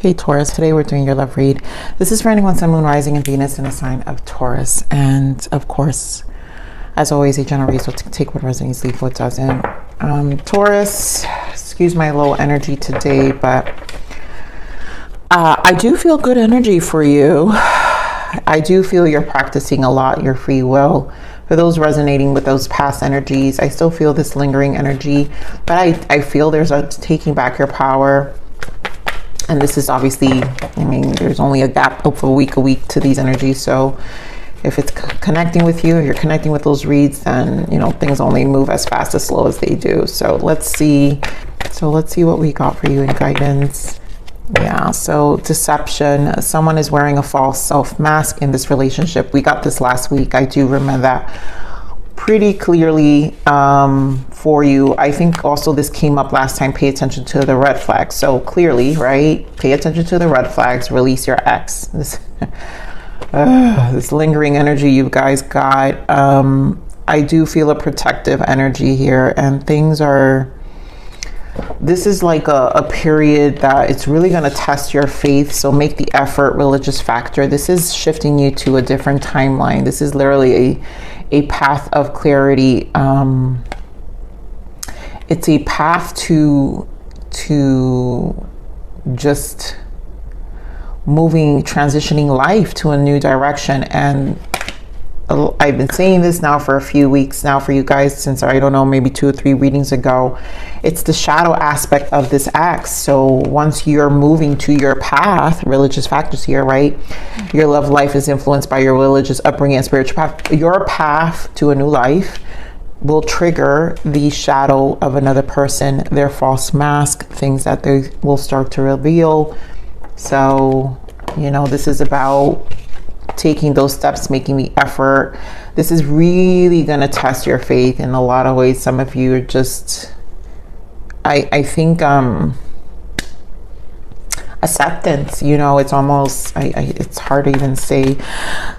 Hey Taurus, today we're doing your love read. This is for anyone, Sun, Moon, Rising, and Venus in the sign of Taurus. And of course, as always, a general read, so take what resonates, leave what doesn't. Taurus, excuse my low energy today, but I do feel good energy for you. I do feel you're practicing a lot, your free will. For those resonating with those past energies, I still feel this lingering energy, but I feel there's a taking back your power. And this is obviously, I mean, there's only a gap of a week to these energies. So if it's connecting with you, if you're connecting with those reads, then, you know, things only move as fast as slow as they do. So let's see. Let's see what we got for you in guidance. Yeah, so deception. Someone is wearing a false self mask in this relationship. We got this last week. I do remember that pretty clearly for you. I think also this came up last time. Pay attention to the red flags. So clearly, right? Pay attention to the red flags. Release your ex. This lingering energy you guys got. I do feel a protective energy here, and things are. This is like a period that it's really going to test your faith. So make the effort, religious factor. This is shifting you to a different timeline. This is literally a path of clarity. It's a path to just transitioning life to a new direction. And I've been saying this now for a few weeks now for you guys, since, I don't know, maybe 2 or 3 readings ago. It's the shadow aspect of this ex. So once you're moving to your path, religious factors here, right? Your love life is influenced by your religious upbringing and spiritual path. Your path to a new life will trigger the shadow of another person, their false mask, things that they will start to reveal. So, you know, this is about taking those steps, making the effort. This is really going to test your faith in a lot of ways. Some of you are just, I think, acceptance, you know, it's almost, it's hard to even say.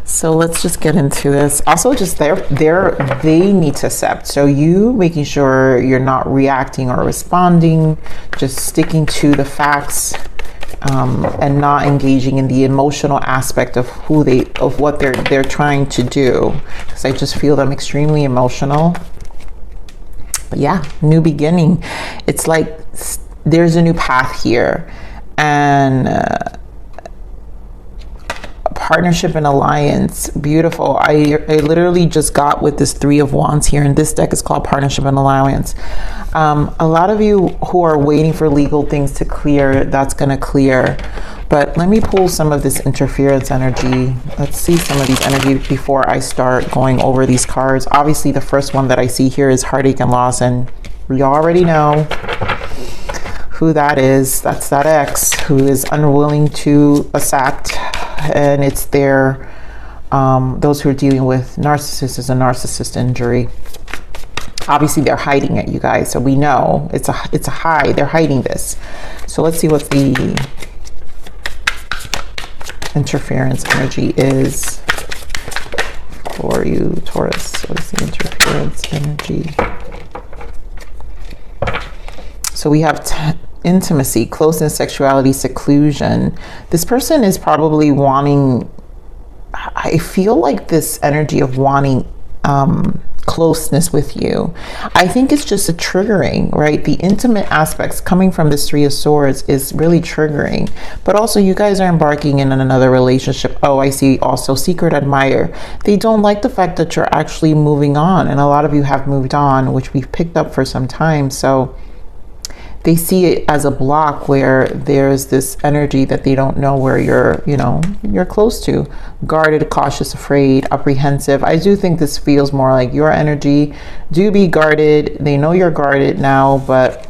So let's just get into this. Also, just they need to accept. So you making sure you're not reacting or responding, just sticking to the facts. And not engaging in the emotional aspect of what they're trying to do, because I just feel them extremely emotional. But yeah, new beginning. It's like there's a new path here, and partnership and alliance. Beautiful. I literally just got with this 3 of Wands here, and this deck is called Partnership and Alliance. A lot of you who are waiting for legal things to clear, that's going to clear. But let me pull some of this interference energy. Let's see some of these energies before I start going over these cards. Obviously, the first one that I see here is heartache and loss, and we already know who that is. That's that ex who is unwilling to accept. And it's their those who are dealing with narcissists is a narcissist injury. Obviously they're hiding it, you guys, so we know it's a hide. They're hiding this. So let's see what the interference energy is for you, Taurus. What is the interference energy? So we have intimacy, closeness, sexuality, seclusion. This person is probably wanting, I feel like this energy of wanting closeness with you. I think it's just a triggering, right? The intimate aspects coming from this 3 of Swords is really triggering. But also you guys are embarking in another relationship. Oh, I see also secret admirer. They don't like the fact that you're actually moving on. And a lot of you have moved on, which we've picked up for some time. So they see it as a block where there's this energy that they don't know where you're close to. Guarded, cautious, afraid, apprehensive. I do think this feels more like your energy. Do be guarded. They know you're guarded now, but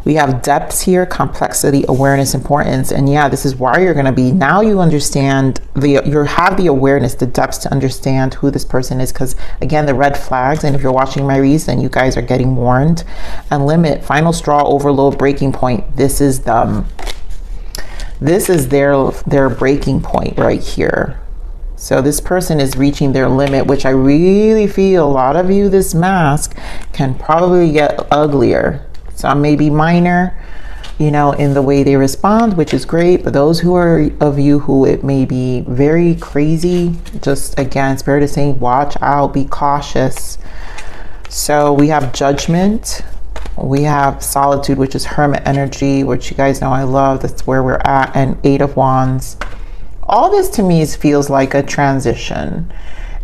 we have depths here, complexity, awareness, importance. And yeah, this is why you're going to be, now you understand, you have the awareness, the depths to understand who this person is. Because again, the red flags, and if you're watching my reads, then you guys are getting warned. And limit, final straw, overload, breaking point. This is their breaking point right here. So this person is reaching their limit, which I really feel a lot of you, this mask can probably get uglier. Some may be minor, you know, in the way they respond, which is great. But those who are of you who it may be very crazy, just again, Spirit is saying, watch out, be cautious. So we have Judgment. We have Solitude, which is Hermit energy, which you guys know I love. That's where we're at. And Eight of Wands. All this to me feels like a transition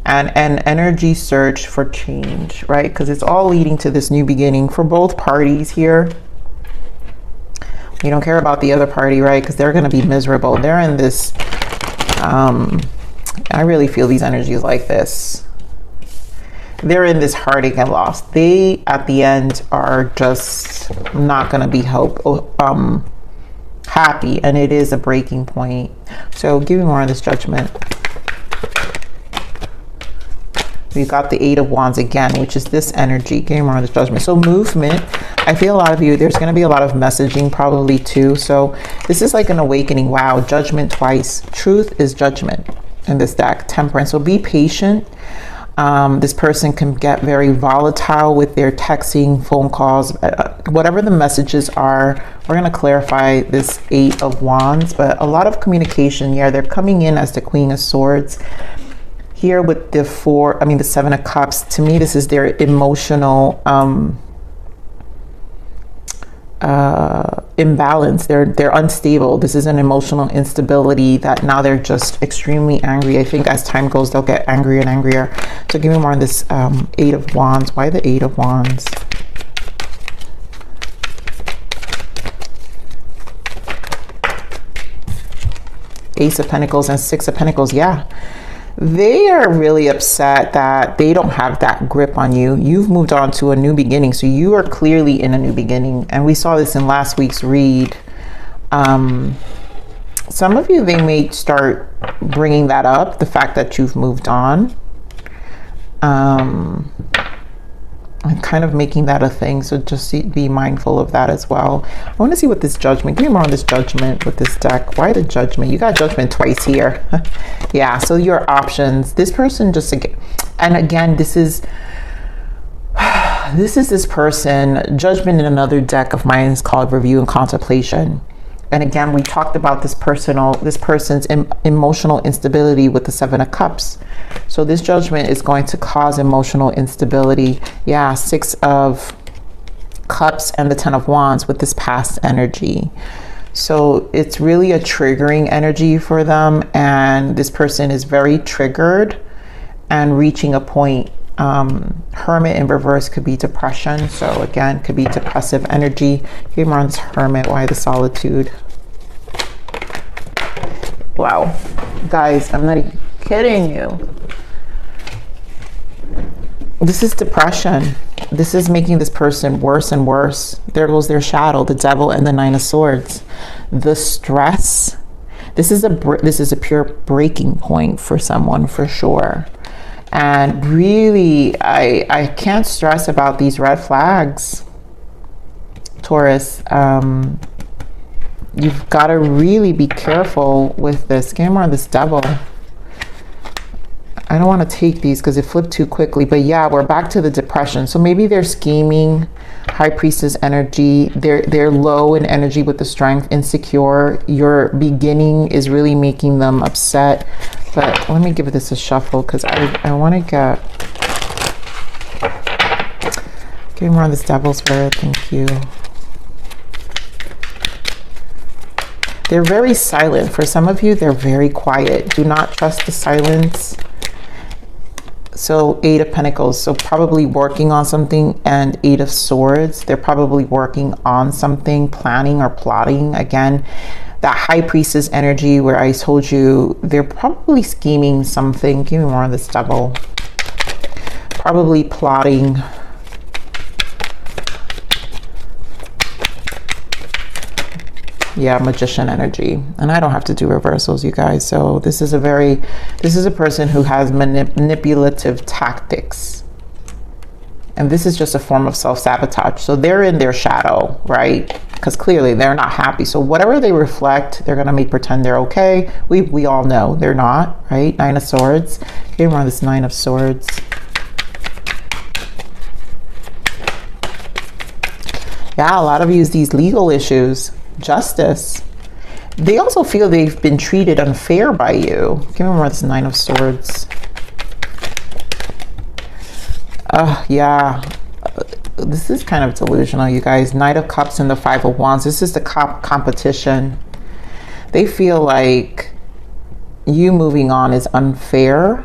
and an energy search for change, right? Because it's all leading to this new beginning for both parties here. You don't care about the other party, right? Because they're going to be miserable. They're in this, I really feel these energies like this. They're in this heartache and loss. They, at the end, are just not going to be happy. And it is a breaking point. So give me more on this Judgment. We've got the Eight of Wands again, which is this energy. Give me more on this Judgment. So movement. I feel a lot of you, there's going to be a lot of messaging probably too. So this is like an awakening. Wow. Judgment twice. Truth is Judgment in this deck. Temperance. So be patient. This person can get very volatile with their texting, phone calls, whatever the messages are. We're going to clarify this Eight of Wands, but a lot of communication. Yeah, they're coming in as the Queen of Swords. Here with the the Seven of Cups. To me, this is their emotional imbalance. They're unstable. This is an emotional instability that now they're just extremely angry. I think as time goes, they'll get angrier and angrier. So give me more on this Eight of Wands. Why the Eight of Wands? Ace of Pentacles and Six of Pentacles. Yeah. They are really upset that they don't have that grip on you. You've moved on to a new beginning. So you are clearly in a new beginning. And we saw this in last week's read. Some of you, they may start bringing that up, the fact that you've moved on. And kind of making that a thing. So just be mindful of that as well. I want to see what this Judgment, give me more on this Judgment with this deck. Why the Judgment? You got Judgment twice here. Yeah, so your options. This person just, and again, this is this person. Judgment in another deck of mine is called Review and Contemplation. And again, we talked about this person's emotional instability with the Seven of Cups. So this Judgment is going to cause emotional instability. Yeah, Six of Cups and the Ten of Wands with this past energy. So it's really a triggering energy for them. And this person is very triggered and reaching a point. Hermit in reverse could be depression. So again, could be depressive energy. Here runs Hermit. Why the Solitude? Wow, guys, I'm not kidding you. This is depression. This is making this person worse and worse. There goes their shadow, the Devil and the Nine of Swords. The stress. This is a pure breaking point for someone for sure. And really, I can't stress about these red flags, Taurus. You've got to really be careful with this. Give me more on this Devil. I don't want to take these because it flipped too quickly. But yeah, we're back to the depression. So maybe they're scheming. High Priestess energy. They're low in energy with the Strength. Insecure. Your beginning is really making them upset. But let me give this a shuffle because I want to get... Give me more on this Devil Spirit. Thank you. They're very silent. For some of you, they're very quiet. Do not trust the silence. So Eight of Pentacles. So probably working on something. And Eight of Swords. They're probably working on something, planning or plotting. Again, that High Priestess energy where I told you they're probably scheming something. Give me more on this Devil. Probably plotting. Yeah, Magician energy. And I don't have to do reversals, you guys. So this is a person who has manipulative tactics. And this is just a form of self-sabotage. So they're in their shadow, right? Because clearly they're not happy. So whatever they reflect, they're going to make pretend they're okay. We all know they're not, right? Nine of Swords. Here we're on this Nine of Swords. Yeah, a lot of you use these legal issues. Justice. They also feel they've been treated unfair by you. Give me more. This Nine of Swords. Yeah. This is kind of delusional, you guys. Knight of Cups and the Five of Wands. This is the competition. They feel like you moving on is unfair.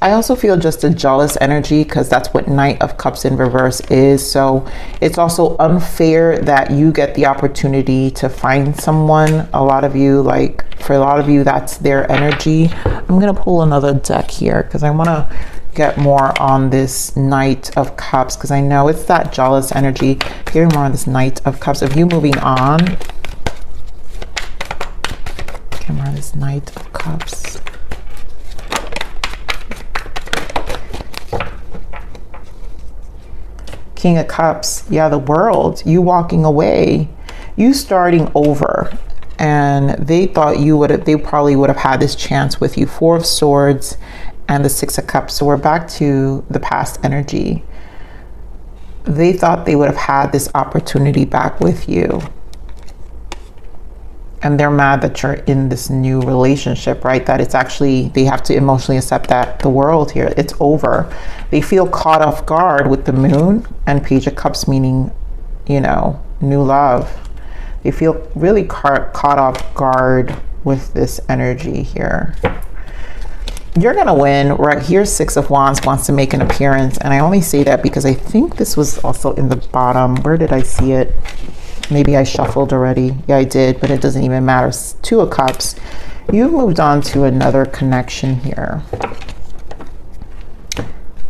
I also feel just a jealous energy, because that's what Knight of Cups in reverse is. So it's also unfair that you get the opportunity to find someone. A lot of you, like, for a lot of you, that's their energy. I'm going to pull another deck here because I want to get more on this Knight of Cups, because I know it's that jealous energy. Hearing more on this Knight of Cups of you moving on. Get more on this Knight of Cups. King of Cups. Yeah, the World. You walking away, you starting over, and they thought you would have, they probably would have had this chance with you. Four of Swords and the Six of Cups. So we're back to the past energy. They thought they would have had this opportunity back with you, and they're mad that you're in this new relationship, right? That it's actually, they have to emotionally accept that the world here, it's over. They feel caught off guard with the Moon and Page of Cups, meaning, you know, new love. They feel really caught off guard with this energy here. You're gonna win. Right here, Six of Wands wants to make an appearance, and I only say that because I think this was also in the bottom. Where did I see it? Maybe I shuffled already. Yeah, I did, but it doesn't even matter. Two of Cups. You've moved on to another connection here,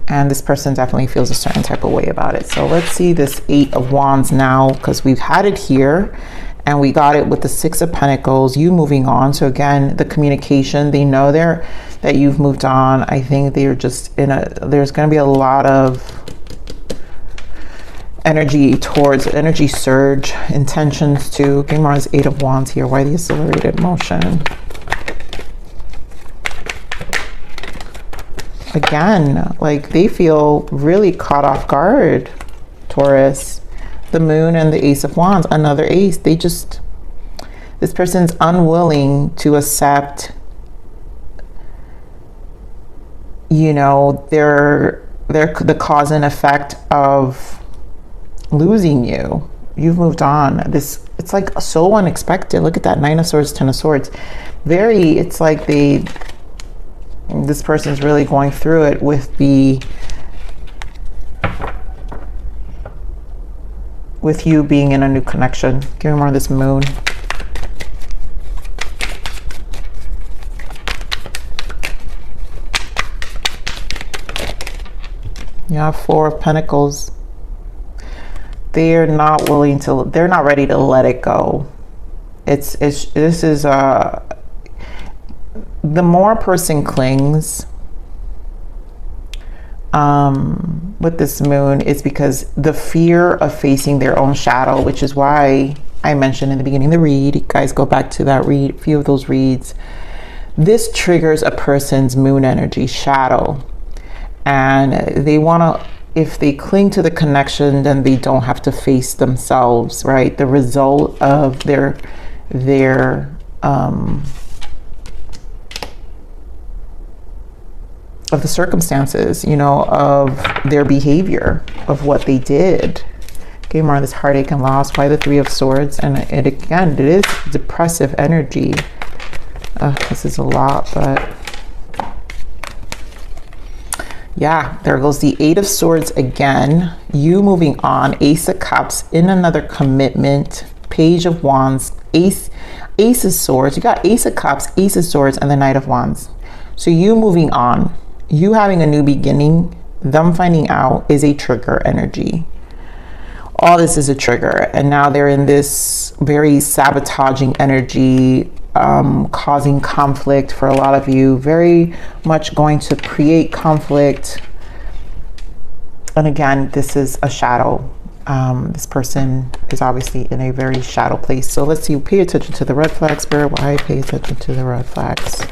and this person definitely feels a certain type of way about it. So let's see this Eight of Wands now, because we've had it here and we got it with the Six of Pentacles, you moving on. So again, the communication, they know that you've moved on. I think they're just in a, there's going to be a lot of energy towards energy surge, intentions to. Game on is Eight of Wands here. Why the accelerated motion? Again, like they feel really caught off guard, Taurus. The Moon and the Ace of Wands, another ace. They just, this person's unwilling to accept, you know, they're the cause and effect of losing you. You've moved on. This, it's like so unexpected. Look at that Nine of Swords, Ten of Swords. Very, it's like this person's really going through it with you being in a new connection. Give me more of this Moon. Yeah, Four of Pentacles. They're not willing to, they're not ready to let it go. This is the more a person clings with this Moon, is because the fear of facing their own shadow, which is why I mentioned in the beginning of the read, you guys go back to that read, a few of those reads. This triggers a person's Moon energy, shadow, and they want to, if they cling to the connection, then they don't have to face themselves, right? The result of their of the circumstances, you know, of their behavior, of what they did. Okay, more of this heartache and loss. Why the Three of Swords? And it again, it is depressive energy. This is a lot, but yeah, there goes the Eight of Swords again. You moving on. Ace of Cups in another commitment. Page of Wands. Ace of Swords. You got Ace of Cups, Ace of Swords, and the Knight of Wands. So you moving on, you having a new beginning, them finding out, is a trigger energy. All this is a trigger, and now they're in this very sabotaging energy, causing conflict for a lot of you, very much going to create conflict. And again, this is a shadow. This person is obviously in a very shadow place. So let's see, pay attention to the red flags, Spirit. Why pay attention to the red flags?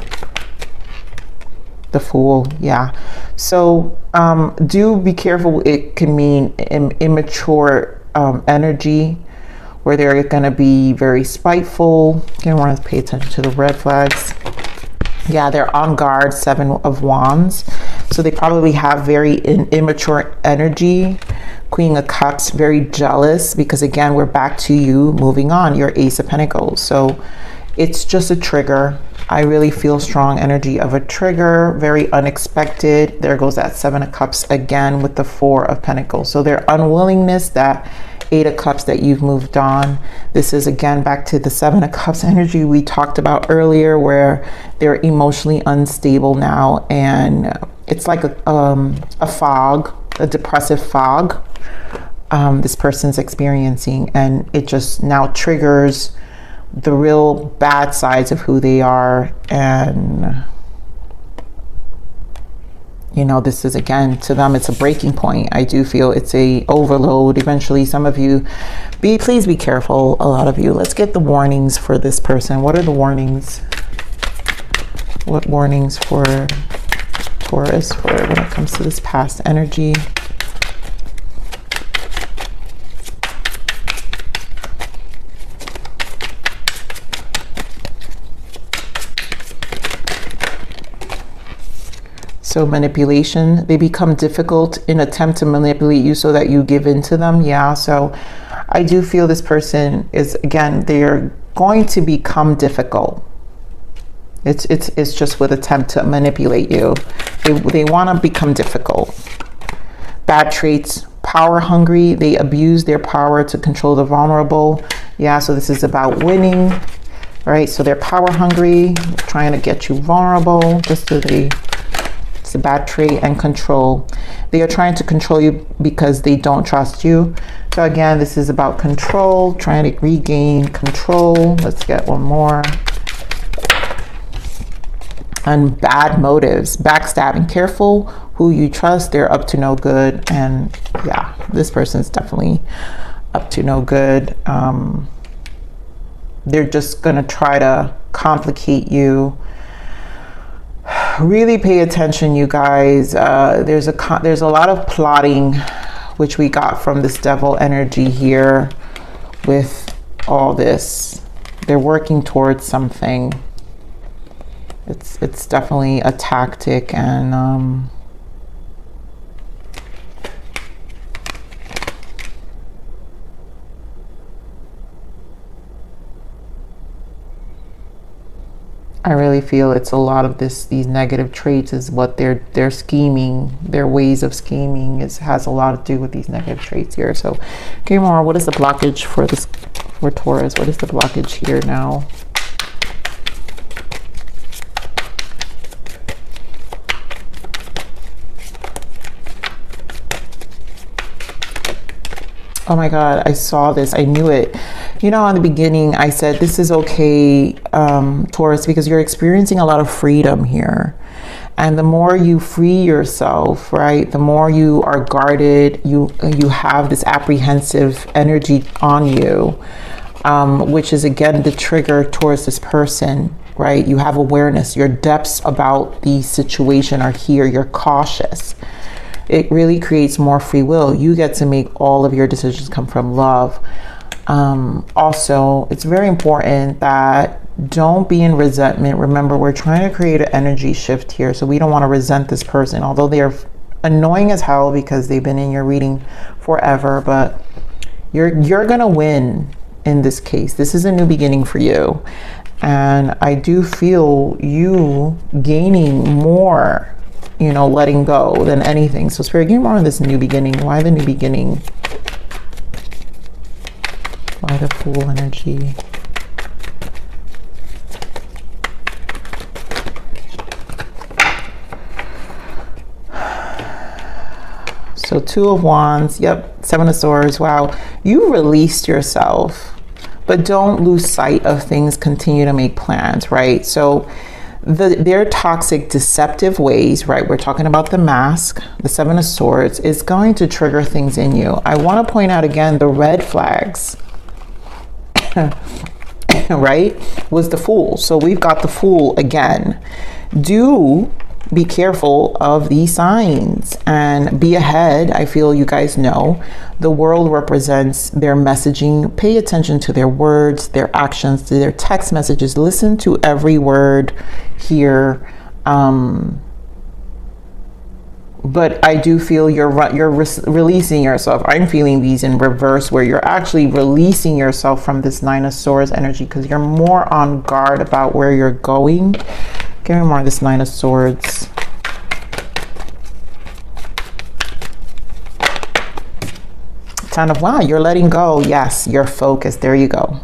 The Fool, yeah. So do be careful. It can mean immature energy where they're going to be very spiteful. You want to pay attention to the red flags. Yeah, they're on guard, 7 of Wands. So they probably have very immature energy. Queen of Cups, very jealous, because again, we're back to you moving on, your Ace of Pentacles. So it's just a trigger. I really feel strong energy of a trigger, very unexpected. There goes that 7 of Cups again with the 4 of Pentacles. So their unwillingness, that 8 of Cups that you've moved on. This is again back to the 7 of Cups energy we talked about earlier, where they're emotionally unstable now, and it's like a fog, a depressive fog this person's experiencing, and it just now triggers the real bad sides of who they are. And you know, this is again, to them, it's a breaking point. I do feel it's a overload. Eventually, some of you, please be careful. A lot of you. Let's get the warnings for this person. What are the warnings? What warnings for Taurus for when it comes to this past energy? So manipulation, they become difficult in attempt to manipulate you so that you give in to them. Yeah, so I do feel this person is, again, they're going to become difficult. It's just with attempt to manipulate you. They want to become difficult. Bad traits, power hungry. They abuse their power to control the vulnerable. Yeah, so this is about winning, right? So they're power hungry, trying to get you vulnerable, just so they... a bad trait. And control, they are trying to control you because they don't trust you. So again, this is about control, trying to regain control. Let's get one more. And bad motives, backstabbing. Careful who you trust, they're up to no good. And yeah, this person's definitely up to no good. They're just gonna try to complicate you. Really pay attention, you guys. There's a lot of plotting, which we got from this devil energy here with all this. They're working towards something. It's definitely a tactic, and I really feel it's a lot of these negative traits is what they're scheming. Their ways of scheming has a lot to do with these negative traits here. So, okay, Mara, what is the blockage for this, for Taurus? What is the blockage here now? Oh my God, I saw this. I knew it. You know, in the beginning, I said, this is okay, Taurus, because you're experiencing a lot of freedom here. And the more you free yourself, right, the more you are guarded, you have this apprehensive energy on you, which is, again, the trigger towards this person, right? You have awareness. Your depths about the situation are here. You're cautious. It really creates more free will. You get to make all of your decisions come from love. Also, it's very important that don't be in resentment. Remember, we're trying to create an energy shift here, so we don't want to resent this person, although they're annoying as hell because they've been in your reading forever. But you're gonna win in this case. This is a new beginning for you, and I do feel you gaining more, you know, letting go than anything. So Spirit, give me more on this new beginning. Why the new beginning? Why the Fool energy? So 2 of Wands, yep, 7 of Swords. Wow, you released yourself, but don't lose sight of things. Continue to make plans, right? So their toxic, deceptive ways, right? We're talking about the mask, the 7 of Swords, is going to trigger things in you. I want to point out again the red flags. Right, was the Fool. So we've got the Fool again. Do be careful of these signs and be ahead. I feel you guys know the world represents their messaging. Pay attention to their words, their actions, to their text messages. Listen to every word here. But I do feel you're releasing yourself. I'm feeling these in reverse, where you're actually releasing yourself from this Nine of Swords energy because you're more on guard about where you're going. Give me more of this Nine of Swords. Ten of Wands, you're letting go. Yes, you're focused. There you go.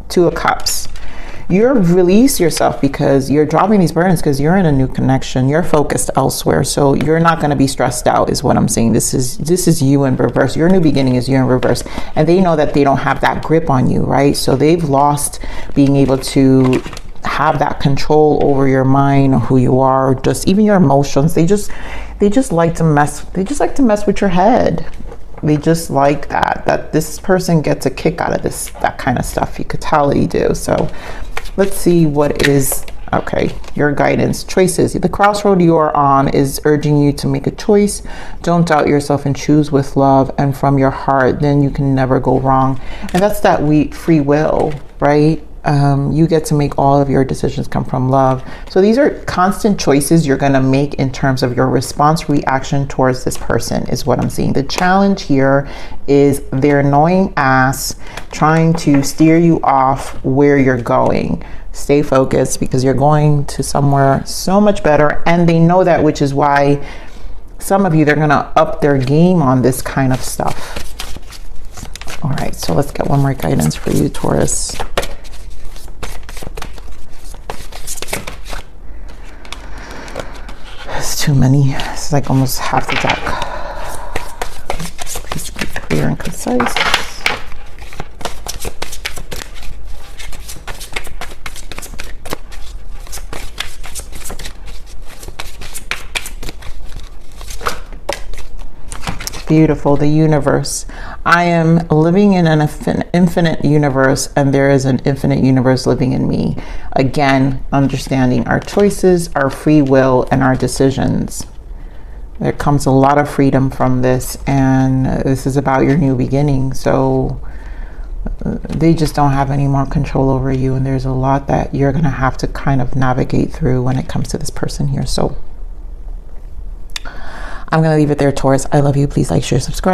Two of Cups. You're release yourself because you're dropping these burdens because you're in a new connection. You're focused elsewhere. So you're not going to be stressed out is what I'm saying. This is you in reverse. Your new beginning is you in reverse. And they know that they don't have that grip on you, right? So they've lost being able to have that control over your mind, who you are, just even your emotions. They just like to mess with your head. They just like that this person gets a kick out of that kind of stuff. You could tell they do. So let's see what is, okay, your guidance. Choices. The crossroad you are on is urging you to make a choice. Don't doubt yourself and choose with love and from your heart. Then you can never go wrong. And that's that free will, right? You get to make all of your decisions come from love. So these are constant choices you're going to make in terms of your response reaction towards this person is what I'm seeing. The challenge here is their annoying ass trying to steer you off where you're going. Stay focused because you're going to somewhere so much better. And they know that, which is why some of you, they're going to up their game on this kind of stuff. All right, so let's get one more guidance for you, Taurus. It's too many. It's like almost half the deck. Please be clear and concise. Beautiful. The universe. I am living in an infinite universe, and there is an infinite universe living in me. Again, understanding our choices, our free will, and our decisions. There comes a lot of freedom from this, and this is about your new beginning. So they just don't have any more control over you, and there's a lot that you're going to have to kind of navigate through when it comes to this person here. So I'm going to leave it there, Taurus. I love you. Please like, share, subscribe.